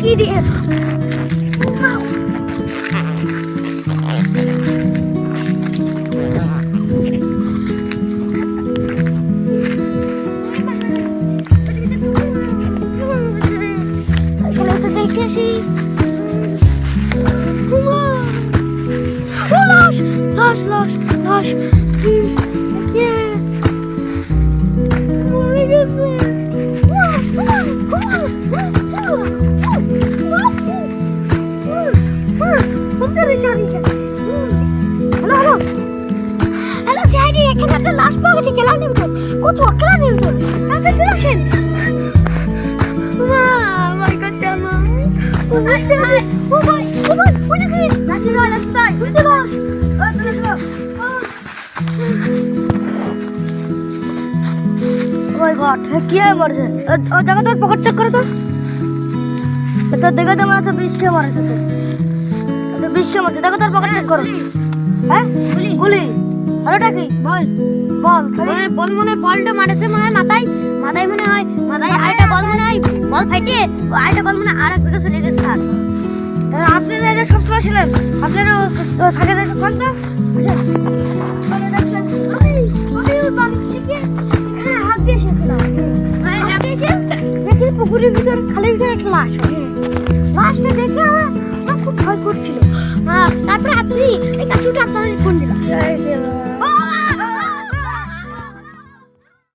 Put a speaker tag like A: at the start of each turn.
A: কি দিয়ে কি মরছে দেখো তোর পকেট চেক করো তো দেখো তো মারা বৃষ্টি মারছে তো বৃষ্টি মারছে দেখো তোর পকেট চেক করো হ্যাঁ গুলি আরেটা কি বল বল বল মনে বলটা মারছে মনে হয় মাথায় মনে হয় মাথায় আরেটা বল মনে হয় বল ফাইটে আরেটা বল মনে আর এক জায়গায় চলে গেছে স্যার আপনারা এটা সব সময় ছিলেন আপনারা থাকে দেখো কোন তো পুকুরের ভিতর খালের ভিতরে একটা লাশটা দেখে আমার খুব ভয় করছিল তারপরে আপনি এই কাজটা আপনাদের ফোন দিলাম